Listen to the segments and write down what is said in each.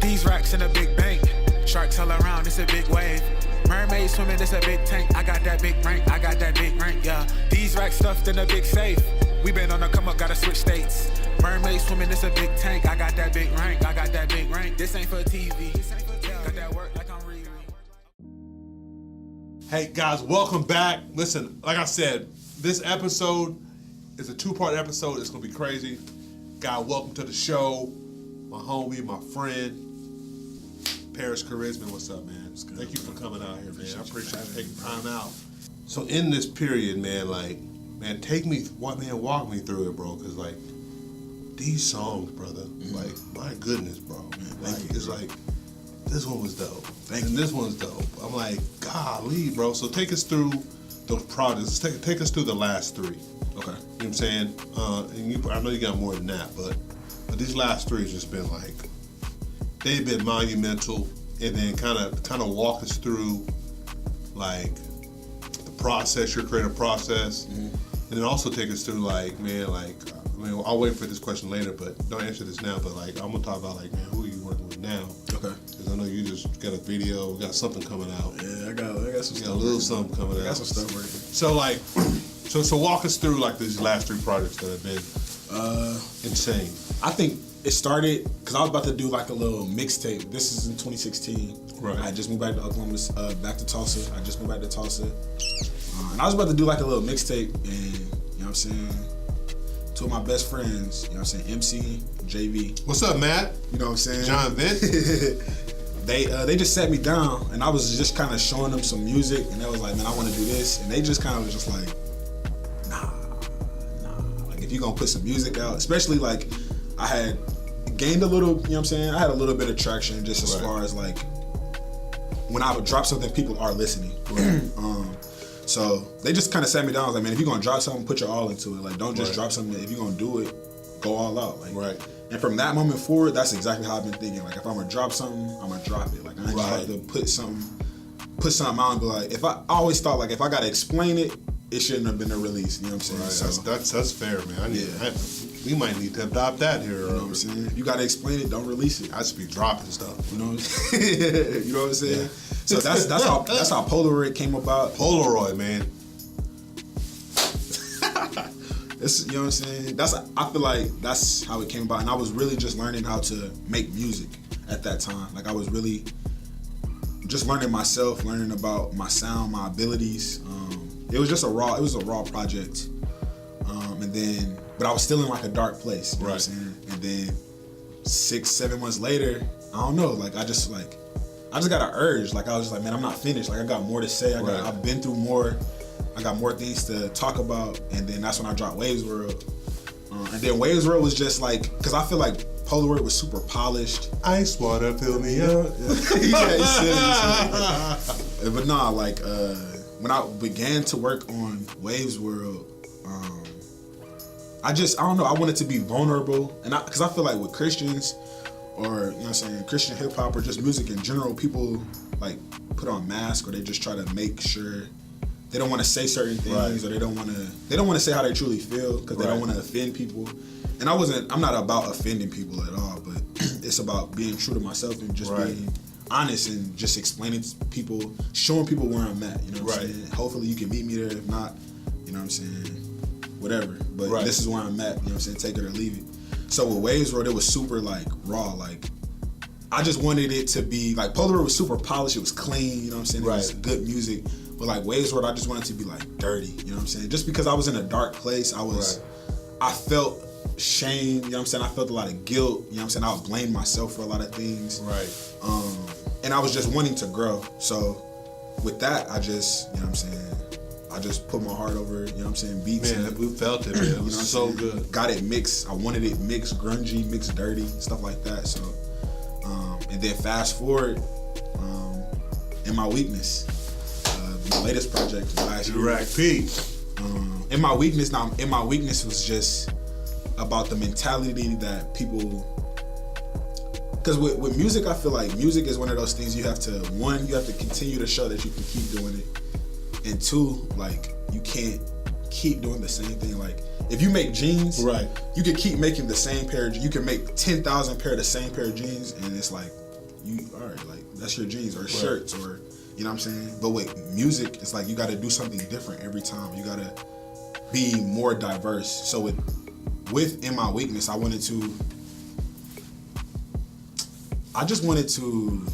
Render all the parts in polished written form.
These racks in a big bank. Sharks all around, it's a big wave. Mermaid swimming, it's a big tank. I got that big rank, I got that big rank, yeah. These racks stuffed in a big safe. We been on the come up, gotta switch states. Mermaid swimming, it's a big tank. I got that big rank, I got that big rank. This ain't for TV. Got that work like I'm Riri. Hey guys, welcome back. Listen, like I said, this episode is a two-part episode. It's gonna be crazy. God, welcome to the show. My homie, my friend, Parris Chariz. Man, what's up, man? Thank you for coming out here, man. I appreciate you taking time out. So in this period, man, walk me through it, bro. Cause like these songs, brother, like my goodness, bro. Man, it's like this one was dope. And this one's dope. I'm like, golly, bro. So take us through those projects. Take us through the last three. Okay. You know what I'm saying? And I know you got more than that, but these last three has just been like, they've been monumental. And then kind of walk us through like the process, your creative process, and then also take us through like, man, like, I mean, I'll wait for this question later, but don't answer this now. But like, I'm gonna talk about like, man, who are you working with now? Okay. Because I know you just got a video, got something coming out. Yeah, I got some stuff. Got a little something coming out. I got some stuff working. So like, so walk us through like these last three projects that have been insane. I think it started because I was about to do like a little mixtape. This is in 2016. Right. I just moved back to Oklahoma, back to Tulsa. I just moved back to Tulsa. And I was about to do like a little mixtape, and you know what I'm saying? Two of my best friends, you know what I'm saying? MC, JV. What's up, Matt? You know what I'm saying? John Vint. They just sat me down, and I was just kind of showing them some music, and they was like, man, I want to do this. And they just kind of was just like, nah. Like, if you're going to put some music out, especially like I had gained a little, you know what I'm saying? I had a little bit of traction just as far as like, when I would drop something, people are listening. So they just kind of sat me down. I was like, man, if you're gonna drop something, put your all into it. Like, don't just drop something. If you're gonna do it, go all out. Like, And from that moment forward, that's exactly how I've been thinking. Like, if I'm gonna drop something, I'm gonna drop it. Like, I ain't just to put something out and be like, I always thought like, if I gotta explain it, it shouldn't have been a release. You know what I'm saying? Right. So, that's fair, man. We might need to adopt that here. You know what I'm saying? If you gotta explain it, don't release it. I just be dropping stuff. You know what I'm saying? You know what I'm saying? Yeah. So that's how Polaroid came about. Polaroid, man. You know what I'm saying? I feel like that's how it came about, and I was really just learning how to make music at that time. Like, I was really just learning myself, learning about my sound, my abilities. It was just a raw project, but I was still in like a dark place. You know what I'm saying? And then 6-7 months later, I don't know. Like, I just got an urge. Like, I was just like, man, I'm not finished. Like, I got more to say. I've been through more. I got more things to talk about. And then that's when I dropped Waves World. And then Waves World was just like, because I feel like Polaroid was super polished. Ice water, fill me up. But nah, like, when I began to work on Waves World, I don't know, I wanted to be vulnerable. And because I feel like with Christians, or, you know what I'm saying, Christian hip hop or just music in general, people like put on masks, or they just try to make sure they don't want to say certain things, or they don't want to say how they truly feel because they don't want to offend people. And I'm not about offending people at all, but it's about being true to myself and just being honest and just explaining to people, showing people where I'm at, you know what I'm saying? Hopefully you can meet me there. If not, you know what I'm saying, whatever. But this is where I'm at, you know what I'm saying? Take it or leave it. So with Waves World, it was super like raw. Like, I just wanted it to be like, Polaroid was super polished, it was clean, you know what I'm saying? It was good music. But like Waves World, I just wanted to be like dirty, you know what I'm saying? Just because I was in a dark place, I felt shame, you know what I'm saying? I felt a lot of guilt, you know what I'm saying? I would blame myself for a lot of things. And I was just wanting to grow. So with that, I just, you know what I'm saying? I just put my heart over, you know what I'm saying, beats. Man, we felt it, man. It was so good. Got it mixed. I wanted it mixed grungy, mixed dirty, stuff like that. So, and then fast forward, In My Weakness, my latest project last year. Direct P. In My Weakness was just about the mentality that people, because with music, I feel like music is one of those things you have to continue to show that you can keep doing it. And two, like, you can't keep doing the same thing. Like, if you make jeans, you can keep making the same pair of jeans. You can make 10,000 pair of the same pair of jeans, and it's like, you all right, like that's your jeans or shirts or you know what I'm saying. But with music, it's like you got to do something different every time. You got to be more diverse. So with In My Weakness, I just wanted to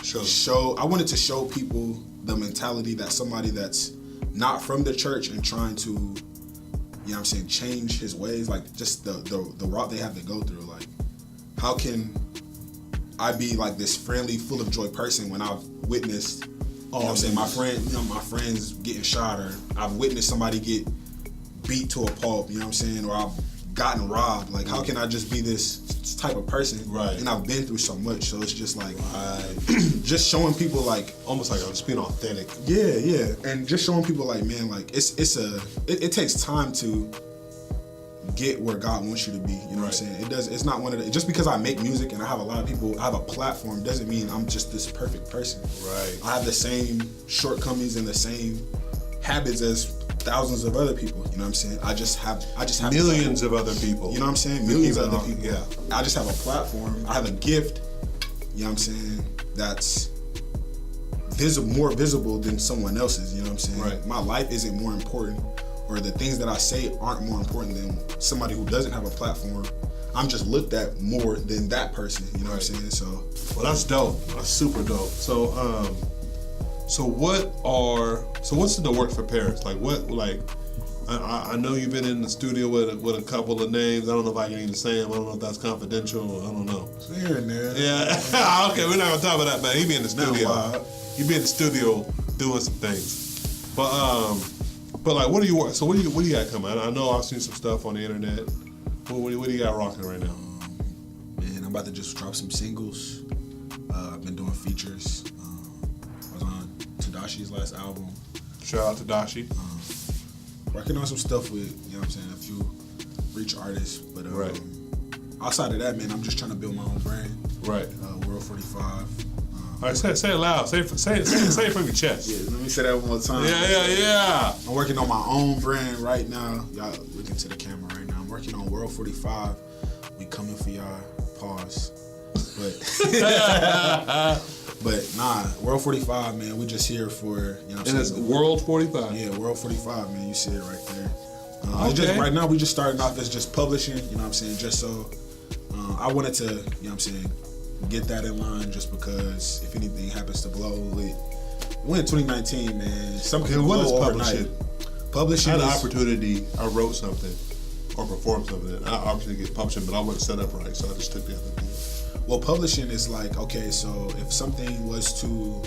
show people the mentality that somebody that's not from the church and trying to, you know what I'm saying, change his ways, like just the route they have to go through. Like, how can I be like this friendly, full of joy person when I've witnessed, you know what I'm saying, my friends getting shot, or I've witnessed somebody get beat to a pulp, you know what I'm saying, or I've gotten robbed. Like, how can I just be this type of person? Right. And I've been through so much, so it's just like, just showing people like, almost like just being authentic. Yeah, and just showing people like, man, like it takes time to get where God wants you to be. You know what I'm saying? It's not one of the, just because I make music and I have a lot of people, I have a platform, doesn't mean I'm just this perfect person. Right. I have the same shortcomings and the same habits as thousands of other people. You know what I'm saying? I just have millions of other people. You know what I'm saying? Millions of other people. Yeah. I just have a platform. I have a gift. You know what I'm saying? That's more visible than someone else's. You know what I'm saying? Right. My life isn't more important, or the things that I say aren't more important than somebody who doesn't have a platform. I'm just looked at more than that person. You know what I'm saying? So, well, that's dope. That's super dope. So what's in the works for Parris? Like what? Like I know you've been in the studio with a couple of names. I don't know if I can even say them. I don't know if that's confidential. I don't know. It's here and there. Yeah. Okay, we're not gonna talk about that, man. He be in the studio. He be in the studio doing some things. But like, what do you got coming? I know I've seen some stuff on the internet. What do you got rocking right now? Man, I'm about to just drop some singles. I've been doing features. I was on Tedashi's last album. Shout out to Dashi. Working on some stuff with, you know what I'm saying, a few reach artists. But right. Outside of that, man, I'm just trying to build my own brand. Right. World 45. All right, say it loud. Say it from your chest. Yeah, let me say that one more time. Yeah. I'm working on my own brand right now. Y'all looking to the camera right now. I'm working on World 45. We coming for y'all. Pause. But nah, World 45, man. We just here for, you know what I'm saying. And it's World 45. Yeah, World 45, man. You see it right there. Okay. Right now, we just starting off as just publishing. You know what I'm saying. Just so I wanted to, you know what I'm saying, get that in line, just because if anything happens to blow, we're in 2019, man. Something What is blow publishing? overnight. Publishing. I had an opportunity. I wrote something or performed something. I obviously get publishing, but I wasn't set up right, so I just took the other deal. Well, publishing is like, okay, so if something was to,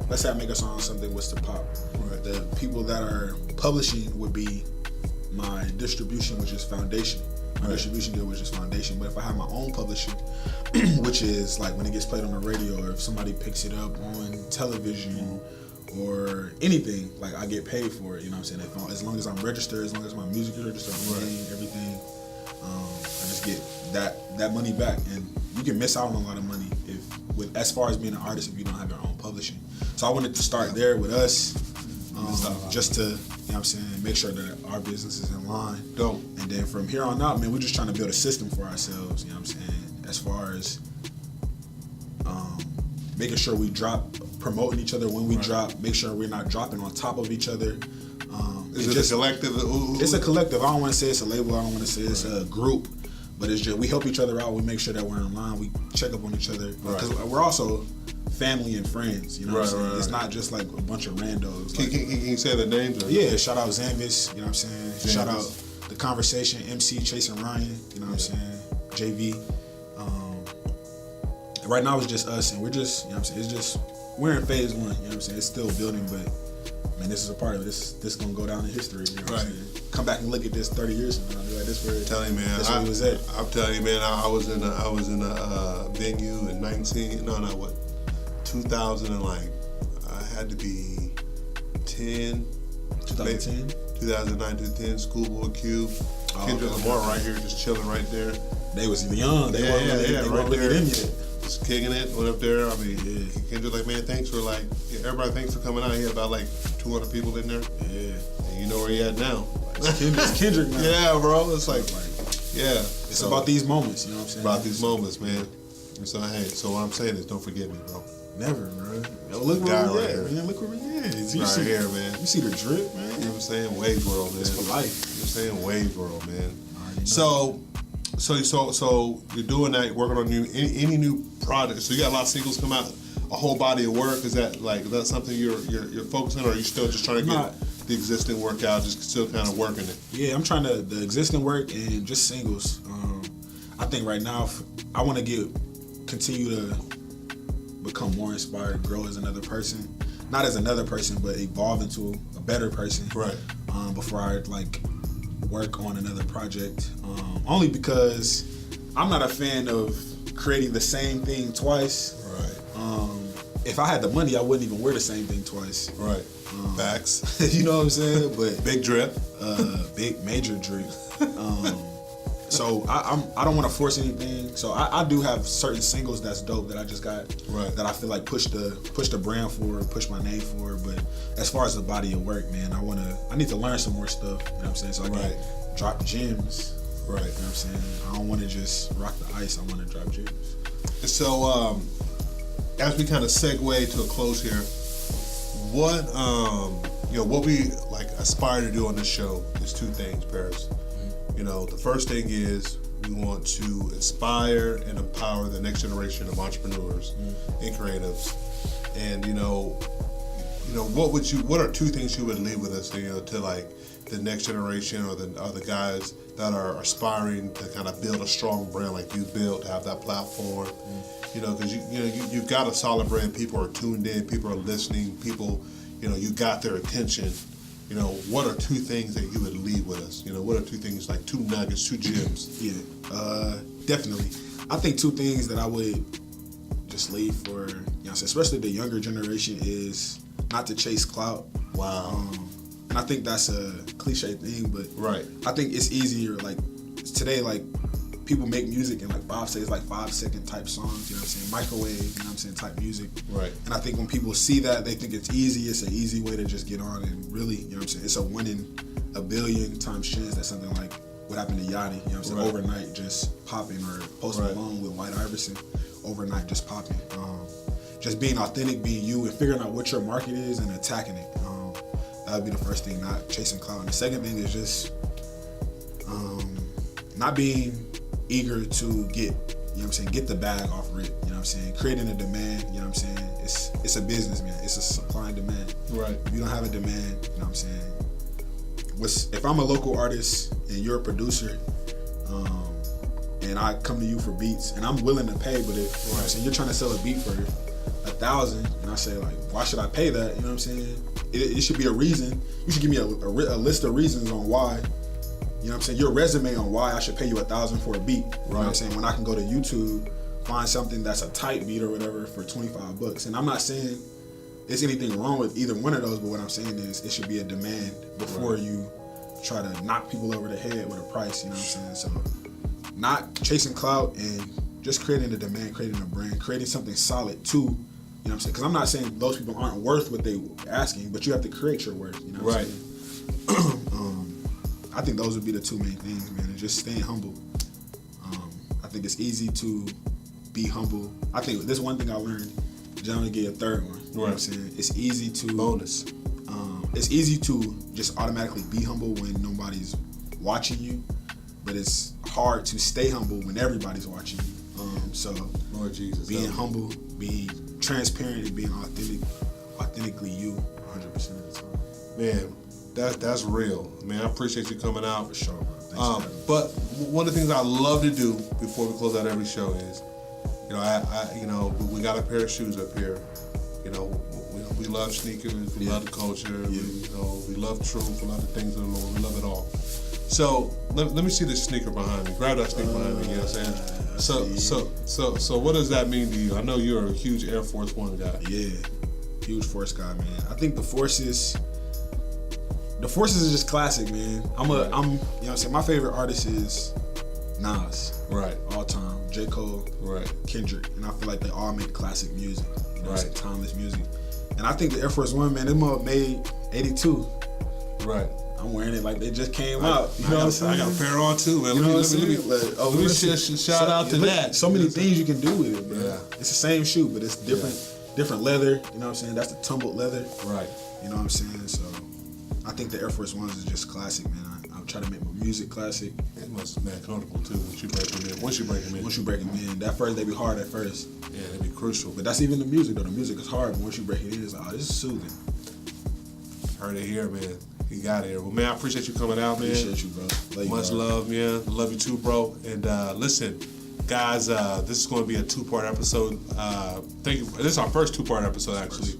let's say I make a song, something was to pop, right. The people that are publishing would be my distribution, which is foundation. My distribution deal, which is foundation. But if I have my own publishing, which is like when it gets played on the radio, or if somebody picks it up on television or anything, like I get paid for it. You know what I'm saying? As long as I'm registered, as long as my music is registered, everything, I just get that money back. And you can miss out on a lot of money as far as being an artist if you don't have your own publishing. So I wanted to start there with us, just to, you know what I'm saying, make sure that our business is in line. Dope. And then from here on out, man, we're just trying to build a system for ourselves, you know what I'm saying, as far as making sure we drop, promoting each other when we drop, make sure we're not dropping on top of each other. Is it a collective? It's a collective. I don't want to say it's a label. I don't want to say it's a group. But it's just, we help each other out. We make sure that we're in line. We check up on each other. Because we're also family and friends. You know what I'm saying? It's not just like a bunch of randos. Can you say the names? Yeah, shout out Zanvis. You know what I'm saying? Zanvis. Shout out The Conversation, MC, Chasing Ryan. You know what I'm saying? JV. Right now it's just us, and we're just, you know what I'm saying? It's just, we're in phase 1. You know what I'm saying? It's still building, but man, this is a part of it. This is gonna go down in history. You know what I'm saying? Come back and look at this 30 years from now. Be like, this where it was at. I'm telling you, man. I was in a venue in 2000 and like I had to be 10. 2010. 2009 to 10. Schoolboy Q. Kendrick Lamar right here, just chilling right there. They was young. They weren't right really there. in yet. Just kicking it, went up there. I mean, Kendrick like, man, thanks for like, everybody thanks for coming out. He had about like 200 people in there. Yeah. And you know where he at now. It's Kendrick now. Yeah, bro. It's like yeah. It's about these moments, you know what I'm saying? About these moments, man. And so hey, so what I'm saying is, don't forget me, bro. Never, bro. Yo, look where we at, man. Look where we at. You see, here, man. You see the drip, man. You know what I'm saying? Wave world, man. It's for life. You know what I'm saying? Wave world, man. So you're doing that, you're working on any new projects. So you got a lot of singles come out, a whole body of work. Is that something you're focusing on, or are you still just trying to get the existing work out, just still kind of working it? Yeah, I'm trying to the existing work and just singles. I think right now I want to continue to become more inspired, grow as another person, not as another person, but evolve into a better person. Right. Before I work on another project. Only because I'm not a fan of creating the same thing twice. Right. If I had the money, I wouldn't even wear the same thing twice. Right. Facts. You know what I'm saying? But big drip. Big major drip. So I don't want to force anything. So I do have certain singles that's dope that I just got, that I feel like push the brand for, push my name for. But as far as the body of work, man, I need to learn some more stuff. You know what I'm saying? So I can drop gems. Right. You know what I'm saying? I don't want to just rock the ice. I want to drop gems. And so as we kind of segue to a close here, what we like aspire to do on this show is two things, Parris. You know, the first thing is we want to inspire and empower the next generation of entrepreneurs and creatives. And what are two things you would leave with us, to like the next generation or the guys that are aspiring to kind of build a strong brand like you built, to have that platform. Because you've got a solid brand. People are tuned in. People are listening. People, you got their attention. What are two things that you would leave with us? What are two things, like two nuggets, two gems? Yeah, definitely. I think two things that I would just leave for, especially the younger generation, is not to chase clout. Wow. And I think that's a cliche thing, but I think it's easier. Like today, like people make music in like 5-second type songs, you know what I'm saying? Microwave, you know what I'm saying, type music. Right. And I think when people see that, they think it's easy. It's an easy way to just get on, and really, you know what I'm saying, it's a 1 in a billion times chance that something like what happened to Yachty, you know what I'm saying, overnight just popping, or Post Malone with White Iverson, overnight just popping. Just being authentic, being you, and figuring out what your market is and attacking it. That would be the first thing, not chasing clout. And the second thing is just not being eager to get, you know what I'm saying, get the bag off rip, you know what I'm saying, creating a demand, you know what I'm saying, it's a business, man, it's a supply and demand. Right. If you don't have a demand, you know what I'm saying, if I'm a local artist and you're a producer, and I come to you for beats, and I'm willing to pay, but if, you know what I'm saying, you're trying to sell a beat for 1,000, and I say, like, why should I pay that, you know what I'm saying, it should be a reason. You should give me a list of reasons on why. You know what I'm saying? Your resume on why I should pay you 1,000 for a beat. You know what I'm saying? When I can go to YouTube, find something that's a tight beat or whatever for $25. And I'm not saying there's anything wrong with either one of those, but what I'm saying is it should be a demand before you try to knock people over the head with a price, you know what I'm saying? So not chasing clout and just creating a demand, creating a brand, creating something solid too, you know what I'm saying? Because I'm not saying those people aren't worth what they asking, but you have to create your worth, you know what I'm saying? I think those would be the two main things, man, and just staying humble. I think it's easy to be humble. I think this one thing I learned, generally get a third one. You know what I'm saying? It's easy to bonus. It's easy to just automatically be humble when nobody's watching you, but it's hard to stay humble when everybody's watching you. So Lord Jesus, being humble, being transparent, and being authentically you 100% of the time. Man, that's real. Man, I appreciate you coming out. For sure. But one of the things I love to do before we close out every show is, we got a pair of shoes up here. We love sneakers. We love the culture. We love truth. We love the things of the Lord. We love it all. So let me see this sneaker behind me. Grab that sneaker behind me. You know what I'm saying? So what does that mean to you? I know you're a huge Air Force One guy. Yeah, huge Force guy, man. I think the Forces is just classic, man. I'm you know what I'm saying, my favorite artist is Nas. Right. All time. J. Cole. Right. Kendrick. And I feel like they all make classic music. You know what I'm saying? Timeless music. And I think the Air Force One, man, them all made 82. Right. I I'm wearing it like they just came out. You know what I'm saying? I got a pair on too, man. You know what I'm Let me saying? shout out to that. So many things you can do with it, bro. Yeah. It's the same shoe, but it's different leather. You know what I'm saying? That's the tumbled leather. Right. You know what I'm saying? So I think the Air Force Ones is just classic, man. I'm trying to make my music classic. It must be comfortable too once you break them in. Once you break them in, that first they be hard at first. Yeah, they be crucial. But that's even the music though. The music is hard, but once you break it in, it's like, oh, this is soothing. Heard it here, man. You got it here. Well, man, I appreciate you coming out, man. Appreciate you, bro. Much love, man. Love you too, bro. And listen, guys, this is going to be a 2-part episode. Thank you. This is our first 2-part episode, actually.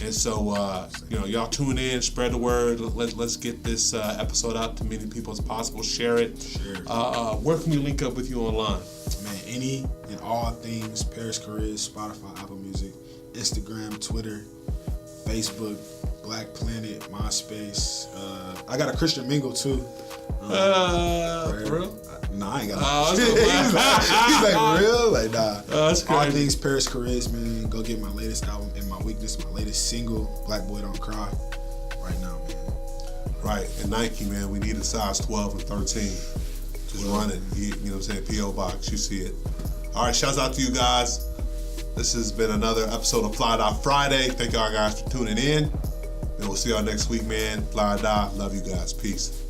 And so, y'all tune in, spread the word. Let's get this episode out to many people as possible. Share it. Where can we link up with you online? Man, any and all things Parris Chariz, Spotify, Apple Music, Instagram, Twitter, Facebook, Black Planet, MySpace. I got a Christian Mingle too. For real? Nah, I ain't got he's like, real? Like, nah. That's crazy. All things Parris Chariz, man. Go get my latest album and my weakness, my latest single, Black Boy Don't Cry, right now, man. Right. And Nike, man, we need a size 12 and 13. Just run it. You know what I'm saying? P.O. Box. You see it. All right. Shouts out to you guys. This has been another episode of Fly Die Friday. Thank y'all guys for tuning in. And we'll see y'all next week, man. Fly Die. Love you guys. Peace.